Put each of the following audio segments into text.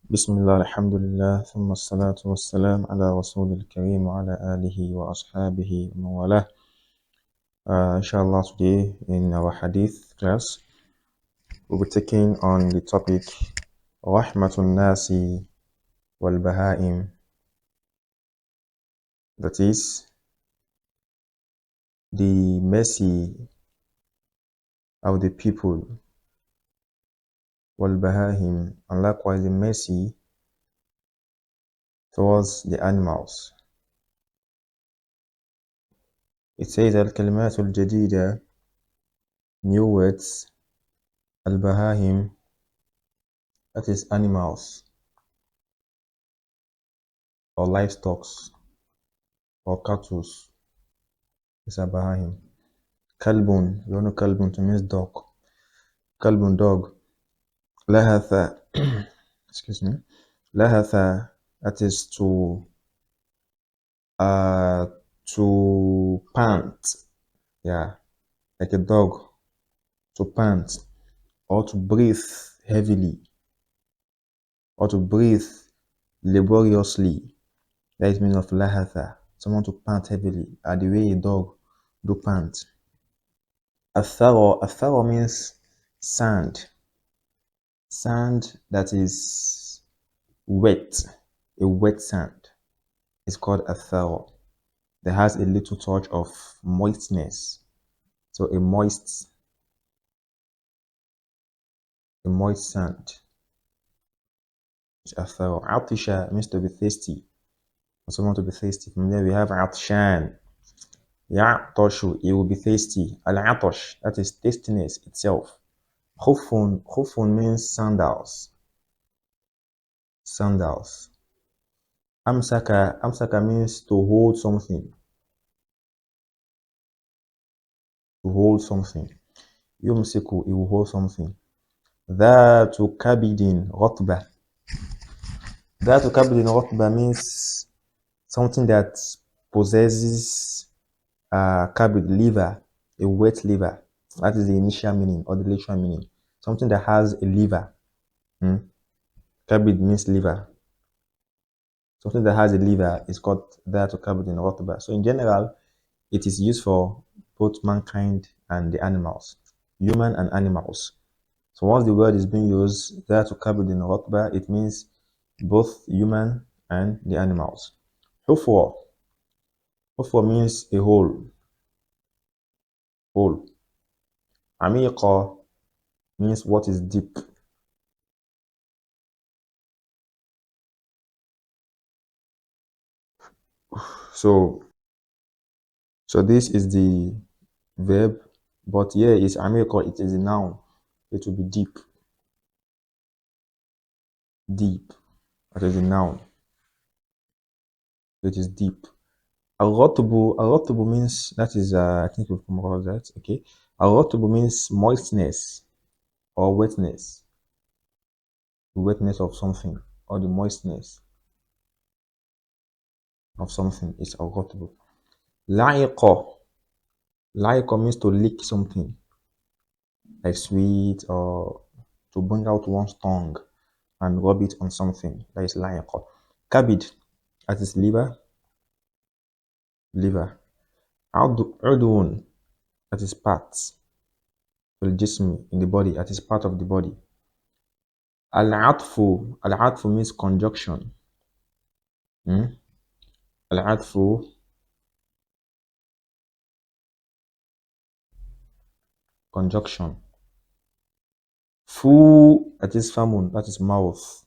بسم الله الحمد لله ثم الصلاة والسلام على رسول الكريم وعلى آله وأصحابه ومن والاه. Inshallah, today in our Hadith class, we'll be taking on the topic warahmatullahi wabarakaatuh, that is the mercy of the people, wabarakaatuh, and likewise the mercy towards the animals. It says al-kalimat al-jadida, new words, al-bahahim, that is animals or livestock or cattle, is a bahahim. Kalbun, you know kalbun to means dog. Kalbun, dog. Lahatha, excuse me. Lahatha, that is to pant. Yeah, like a dog, to pant or to breathe heavily or to breathe laboriously. That is meaning of lahatha. Someone to pant heavily, the way a dog do pant. Atharo means sand. Sand that is wet, a wet sand, is called atharo. That has a little touch of moistness. So a moist sand is atharo. Atisha means to be thirsty, or someone to be thirsty. From there we have atshan. Ya'tashu, he will be thirsty. Al-atash, that is thirstiness itself. Khufun means sandals. Sandals. Amsaka means to hold something. To hold something. Yumsiku, he will hold something. Dhatu kabidin rotba. Dhatu kabidin rotba means something that possesses kabid, liver, a wet liver. That is the initial meaning or the literal meaning. Something that has a liver. Kabid means liver. Something that has a liver is called dhatu kabidin rotba. So in general, it is used for both mankind and the animals, human and animals. So once the word is being used, that to kabidin rotba, it means both human and the animals. Hufwa. Hufwa means a hole. Hole. Amiqa means what is deep. So this is the verb, but here is amiqa, it is a noun. It will be deep. Deep. That is a noun. It is deep. Al-Rotbu means, that is, I think we've come across that, okay. Al-Rotbu means moistness or wetness. The wetness of something or the moistness of something is Al-Rotbu. La'iqa. La'iqa means to lick something, like sweet, or to bring out one's tongue and rub it on something. That is la'iqa. Kabid, that is liver. Liver. Udun, that is parts. Jism, in the body, that is part of the body. Al-atfu means conjunction. Al-atfu, conjunction. Fu, that is famun, that is mouth.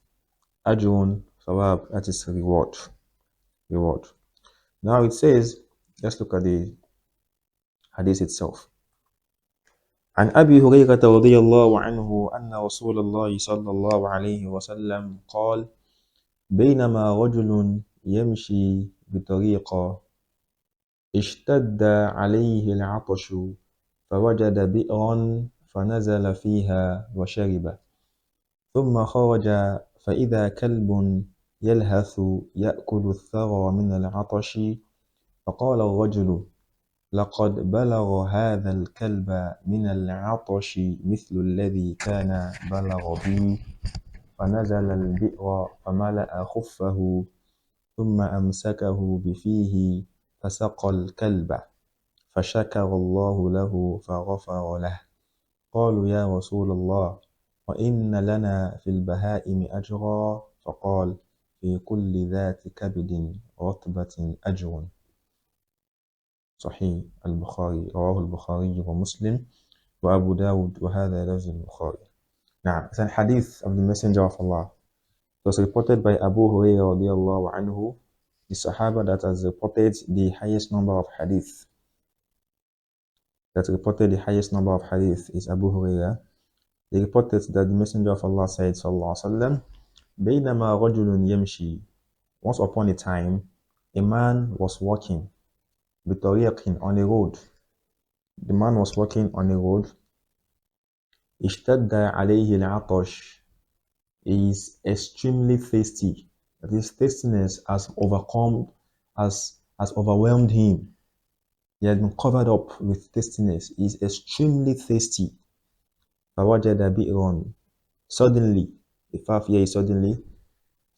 Ajun, thawab, that is reward. Reward. Now it says, let's look at the hadith itself. عن أبي هريرة رضي الله عنه أن رسول الله صلى الله عليه وسلم قال بينما رجل يمشي بطريقة اشتد عليه العطش فوجد بئرا فنزل فيها وشرب ثم خرج فإذا كلب يلهث يأكل الثرى من العطش فقال الرجل لقد بلغ هذا الكلب من العطش مثل الذي كان بلغ بي فنزل البئر فملأ خفه ثم أمسكه بفيه فسقى الكلب فشكر الله له فغفر له. قالوا يا رسول الله وإن لنا في البهائم أجرا؟ فقال في كل ذات كبد رطبة أجر. صحيح البخاري، رواه البخاري ومسلم وأبو داود وهذا لفظ البخاري. Now, it's a hadith of the Messenger of Allah. It was reported by Abu Hurairah radiallahu anhu, the Sahaba that has reported the highest number of hadith. That reported the highest number of hadith is Abu Hurairah. He reported that the Messenger of Allah said, sallallahu alaihi wasallam, بينما رجل يمشي. Once upon a time, a man was walking بطريق on a road. The man was walking on a road. اشتد عليه العطش. He is extremely thirsty. That his thirstiness has overwhelmed him. He has been covered up with thirstiness. He is extremely thirsty. فوجد بئرا. Suddenly, the fact here is suddenly,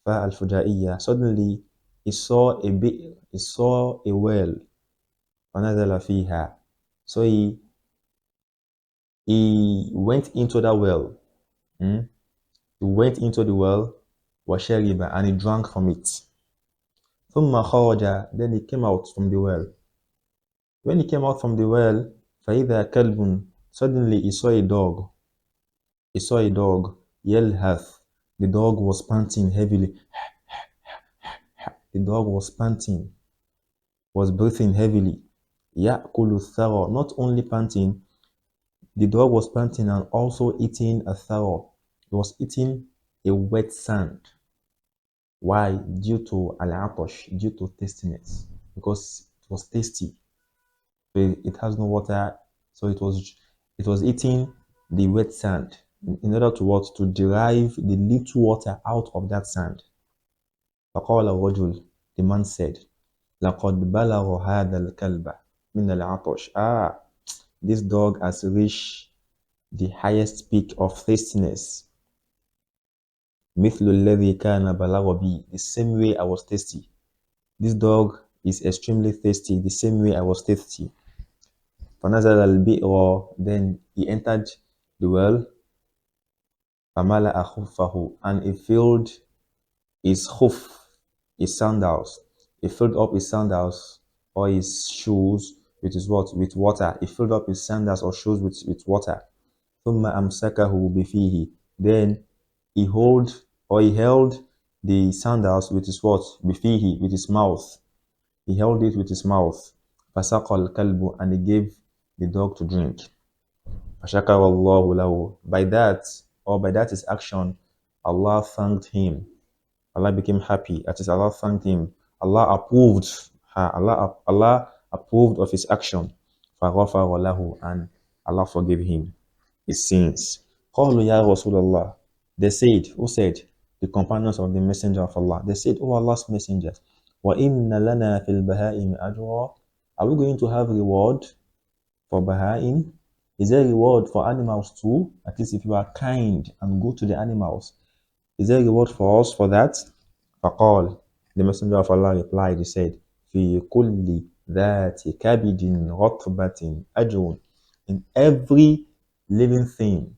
فالفجائية. Suddenly, he saw a well. فنزل فيها. So he went into that well. He went into the well, وشرب, and he drank from it. ثم خرج, then he came out from the well. When he came out from the well, فإذا كلب, suddenly he saw a dog. He saw a dog, يلهث. The dog was panting heavily. The dog was panting, was breathing heavily. يأكل الثرى, not only panting, the dog was panting and also eating a thara. He was eating a wet sand. Why? Due to al-atash, due to thirstiness. Because it was tasty. It has no water, so it was eating the wet sand in order to what? To derive the little water out of that sand. فقال الرجل, the man said, لقد بلغ هذا الكلب من العطش. This dog has reached the highest peak of thirstiness. مثل الذي كان بلغ بي, the same way I was thirsty. This dog is extremely thirsty, the same way I was thirsty. فنزل البئر, then he entered the well. فملأ خفه, and he filled his khuf, his sandals. He filled up his sandals or his shoes with his what? With water. He filled up his sandals or shoes with water. ثم أمسكه بفيه, then he held the sandals with his what? بفيه, with his mouth. He held it with his mouth. فسقى الكلب, and he gave the dog to drink. فشكر الله له. By that his action, Allah thanked him. Allah became happy. That is, Allah thanked him. Allah approved her. Allah approved of his action. فغفر له, and Allah forgave him his sins. قالوا يا رسول الله. They said, who said? The companions of the Messenger of Allah. They said, oh Allah's Messenger, وَإِنَّ لَنَا فِي الْبَهَائِمِ أَجْرًا? Are we going to have reward for Baha'im? Is there reward for animals too? At least if you are kind and good to the animals, is there reward for us for that? فقال, the Messenger of Allah replied, he said, في كل ذات كبد رطبة أجر. In every living thing,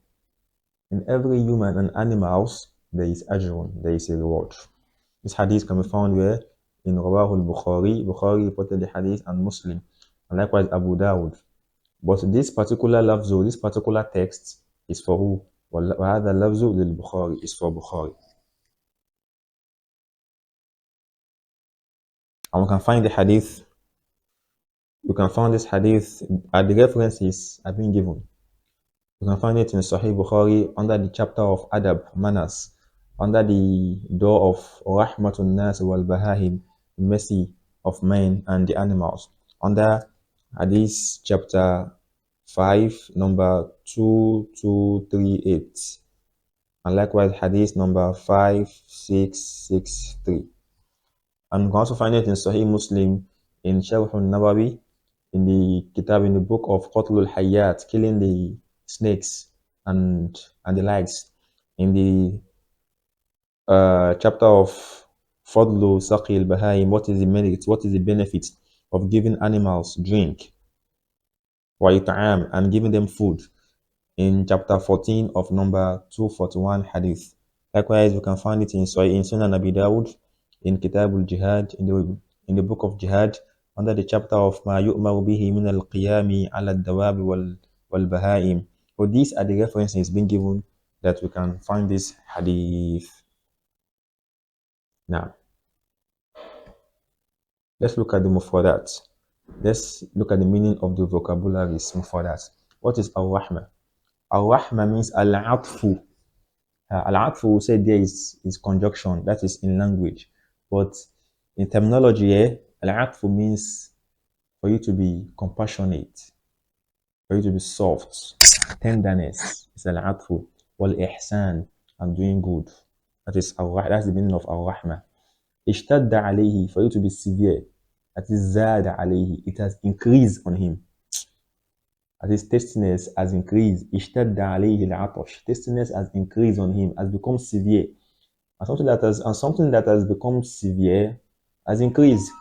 in every human and animals, there is ajrun, there is a reward. This hadith can be found where? In Rawah al-Bukhari. Bukhari reported the hadith, and Muslim, and likewise Abu Dawud. But this particular lafzu, this particular text is for who? وَهَذَا اللَّفْزُ لِلْبُخَارِ, is for Bukhari. And we can find the hadith, you can find this hadith at the references have been given. You can find it in Sahih Bukhari under the chapter of Adab, Manners, under the door of warahmatullahi wabarakaatuh, mercy of men and the animals, under Hadith chapter 5, number 2238, and likewise Hadith number 5663. And you can also find it in Sahih Muslim, in Sharh al-Nawawi, in the kitab, in the book of Qatlul Hayat, killing the snakes and the likes, in the chapter of Fadlu Saqi al-Bahaim, what is the merit, what is the benefit of giving animals drink, wa it'am, and giving them food, in chapter 14 of number 241 hadith. Likewise, we can find it in Sunan Abi Dawud, in Kitab al-Jihad, in the book of Jihad, under the chapter of Ma yu'maru bihi min al-qiyami ala al-dawab wal-bahaim. So these are the references being given that we can find this hadith. Now, let's look at the mufradat. Let's look at the meaning of the vocabularies mufradat. What is al-rahma? Al-rahma means al-atfu. Al-atfu, we say there is conjunction, that is in language. But in terminology, al-atfu means for you to be compassionate, for you to be soft, tenderness is al-atfu, wal-ihsan, and doing good. That's the meaning of al-rahma. Ishtadda alayhi, for you to be severe. That is zada alayhi, it has increased on him. As his tastiness has increased, ishtadda alayhi al-atash, tastiness has increased on him, has become severe. And something that has become severe has increased.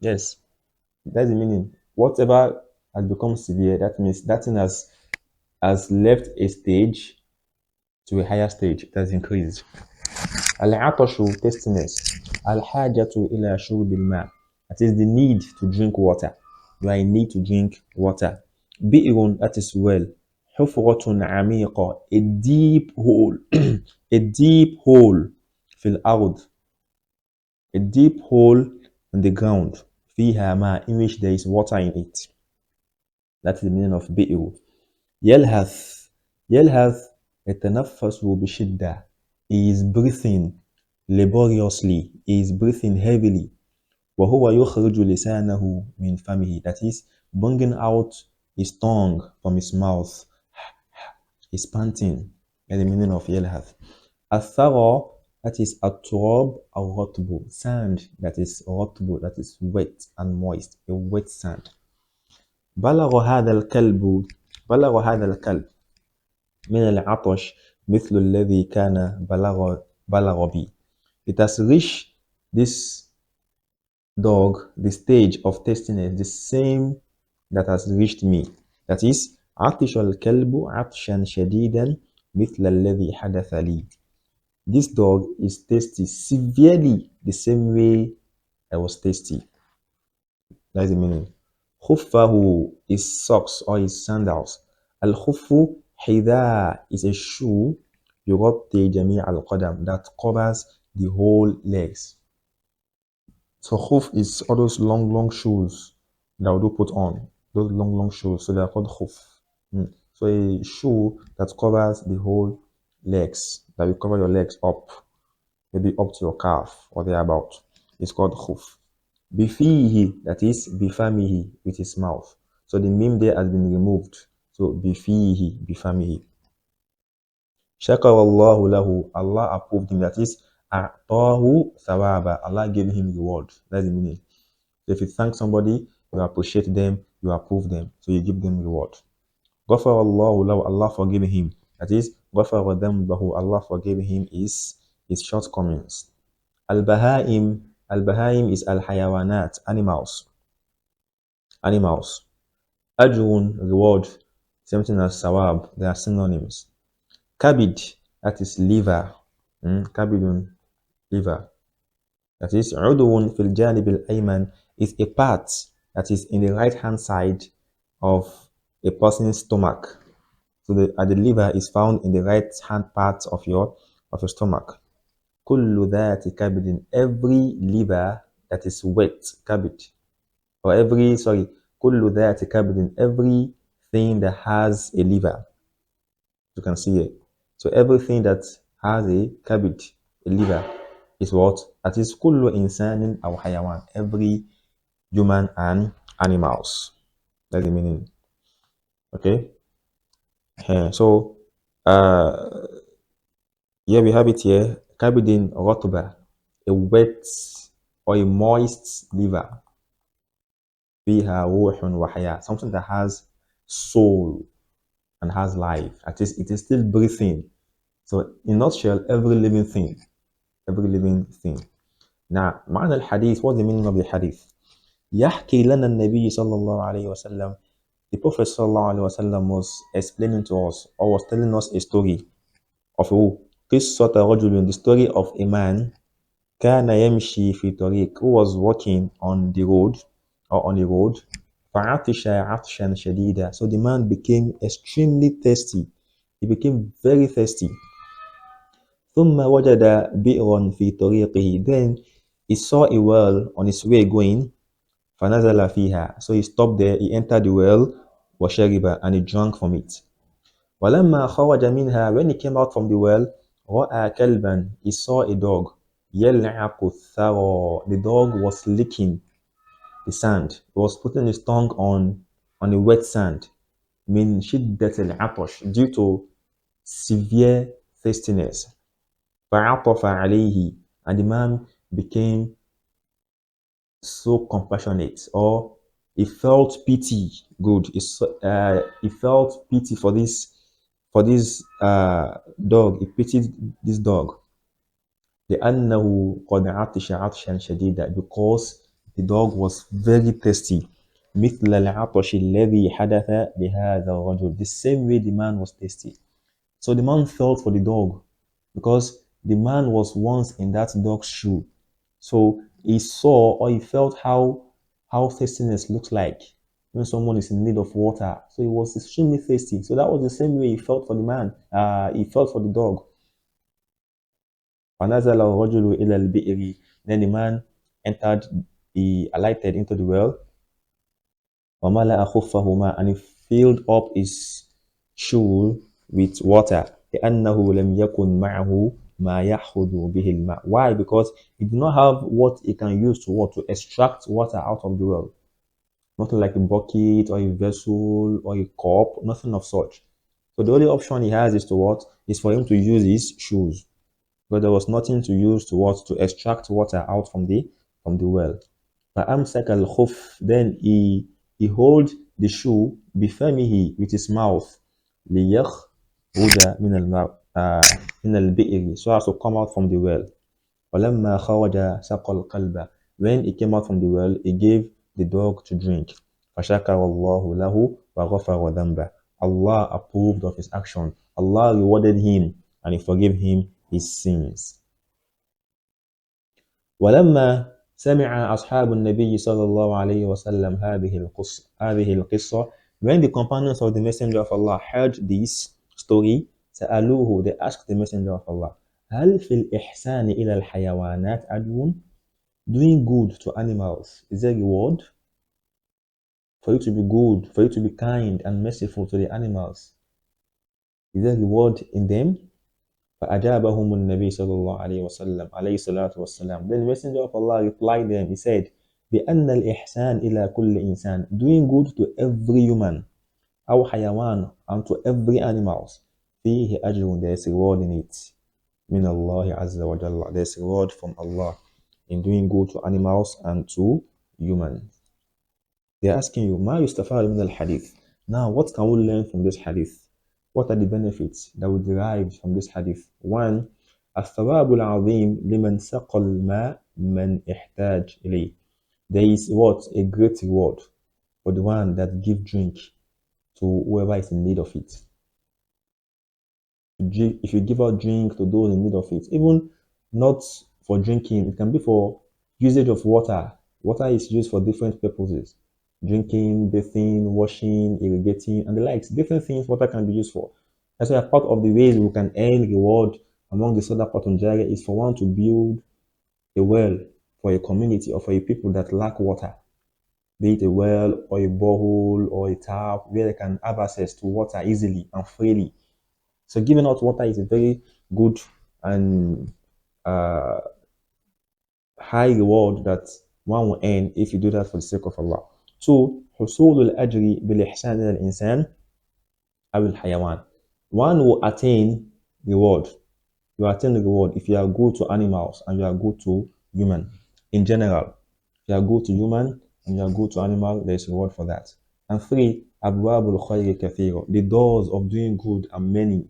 Yes, that's the meaning. Whatever has become severe, that means that thing has left a stage to a higher stage. It has increased. Al-atashu, tastiness. Al-hajatu ila shurbil ma. That is the need to drink water. You are in need to drink water. Bi'irun, that is well. Hufratun amiqa, a deep hole. A deep hole. Fil ard, a deep hole in the ground. Fiha ma, in which there is water in it. That's the meaning of bi'ru. Yalhath. Yalhath, yatanaffasu bishidda. He is breathing laboriously. He is breathing heavily. وهو يخرج لسانه من فمه. That is bringing out his tongue from his mouth. He's panting. That's the meaning of yalhath. Athara, that is aturab or rotbu, sand that is rotbu, that is wet and moist, a wet sand. بلغ هذا الكلب بلغ هذا الكلب من العطش مثل الذي كان بلغ بي. It has reached this dog the stage of tastiness, the same that has reached me. That is عطش الكلب عطشا شديدا مثل الذي حدث لي. This dog is tasty severely the same way I was tasty. That's the meaning. Khuffahu is socks or is sandals. Al-khuffu hidha is a shoe yughatti jami' al-qadam that covers the whole legs. So khuf is all those long shoes that we do put on. Those long shoes. So they are called khuf. So a shoe that covers the whole legs, that will cover your legs up, maybe up to your calf or thereabout. It's called khuf. Bifihi, that is bifamihi, with his mouth. So the meme there has been removed. So bifihi, bifamihi. Shakar Allahu lahu, Allah approved him. That is a'tahu thawaba, Allah gave him reward. That's the meaning. So if you thank somebody, you appreciate them, you approve them, so you give them reward. Ghafar Allahu lahu, Allah forgave him. That is ghafar dhanbahu, Allah forgave him his shortcomings. Al-Bahaim is al-hayawanat, animals. Ajrun, reward, same thing as sawab, they are synonyms. Kabid, that is liver. Kabidun, liver. That is udwun fil janib al-ayman, is a part that is in the right hand side of a person's stomach. So the liver is found in the right hand part of your stomach. Kullu dhati kabidin, every liver that is wet, kabid, or kullu dhati kabidin, everything that has a liver. You can see it. So everything that has a kabid, a liver, is what? That is kullu insanin aw hayawan, every human and animals. That's the meaning. Okay. So here we have it here. Kabidin rotba, a wet or a moist liver. Fiha ruhun wa haya, something that has soul and has life. At least it is still breathing. So in a nutshell, every living thing every living thing. Now, معنى الحديث, what's the meaning of the hadith? يحكي لنا النبي صلى الله عليه وسلم. The Prophet صلى الله عليه وسلم was explaining to us, or was telling us a story of who? قصة رجل, the story of a man كان يمشي في طريق, who was walking on the road, or on a road. فعطش عطشا شديدا, so the man became extremely thirsty. He became very thirsty. ثم وجد بئرا في طريقه, then he saw a well on his way going. فنزل فيها, so he stopped there, he entered the well. وشرب, and he drank from it. ولما خرج منها, when he came out from the well, رأى كلبا, he saw a dog. يلعق الثرى, the dog was licking the sand. He was putting his tongue on a wet sand. من شدة العطش, due to severe thirstiness. فعطف عليه, and the man became so compassionate, or he felt pity. Good. He felt pity for this dog. He pitied this dog. لأنه قد عطش عطشا شديدا, because the dog was very thirsty. مثل العطش الذي حدث لهذا الرجل, the same way the man was thirsty. So the man felt for the dog, because the man was once in that dog's shoe. So he saw, or he felt how thirstiness looks like when someone is in need of water. So he was extremely thirsty. So that was the same way he felt for the man. He felt for the dog. فنزل الرجل إلى البئر, then the man entered, he alighted into the well. وملأ خفه ماء, and he filled up his shoe with water. لأنه لم يكن معه ما يأخذ به الماء. Why? Because he did not have what he can use to extract water out of the well. Nothing like a bucket or a vessel or a cup, nothing of such. So the only option he has is to what? Is for him to use his shoes. But there was nothing to use to extract water out from the well. فأمسك الخف, then he hold the shoe بفمه, with his mouth. ليخرج من البئر, so as to come out from the well. ولما خرج سقى القلب, when he came out from the well, he gave the dog to drink. فشكر الله له وغفر ذنبه. Allah approved of his action. Allah rewarded him, and he forgave him his sins. ولما سمع أصحاب النبي صلى الله عليه وسلم هذه القصة, when the companions of the Messenger of Allah heard this story, سألوه, they asked the Messenger of Allah, هل في الإحسان إلى الحيوانات أجر? Doing good to animals, is there a reward? For you to be good, for you to be kind and merciful to the animals, is there a reward in them? فأجابهم النبي صلى الله عليه وسلم عليه الصلاة والسلام. Then the Messenger of Allah replied them, he said, بأن الإحسان إلى كل إنسان, doing good to every human, أو حيوان, and to every animal, فيه أجر, there is reward in it. من الله عز وجل, there is reward from Allah in doing good to animals and to humans. They're asking you, ما يستفاد من الحديث? Now, what can we learn from this hadith? What are the benefits that we derive from this hadith? One, الثواب العظيم لمن سقى الماء من احتاج إليه. There is what? A great reward for the one that give drink to whoever is in need of it. If you give out drink to those in need of it, even not for drinking, it can be for usage of water. Water is used for different purposes. Drinking, bathing, washing, irrigating, and the likes. Different things water can be used for. That's why part of the ways we can earn reward among the Sadaqatun Jariyah is for one to build a well for a community or for a people that lack water. Be it a well or a borehole or a tap where they can have access to water easily and freely. So giving out water is a very good and high reward that one will earn if you do that for the sake of Allah. Two, حصول الأجر بالإحسان إلى الإنسان أو الحيوان. One will attain reward. You attain the reward if you are good to animals and you are good to human. In general, if you are good to human and you are good to animal, there is reward for that. And three, أبواب الخير كثيرة. The doors of doing good are many.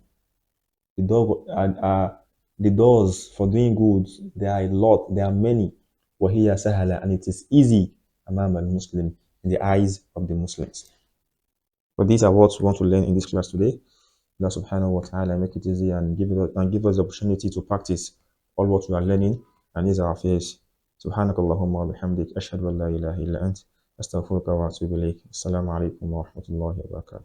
The The doors for doing good, there are a lot, there are many. وَهِيَ سَهَلَ, and it is easy أمام المسلم, in the eyes of the Muslims. But these are what we want to learn in this class today. Allah subhanahu wa ta'ala make it easy and give us the opportunity to practice all what we are learning and these are our affairs. سبحانك اللهم وبحمدك أشهد أن لا إله إلا أنت أستغفرك وأتوب إليك. السلام عليكم ورحمة الله وبركاته.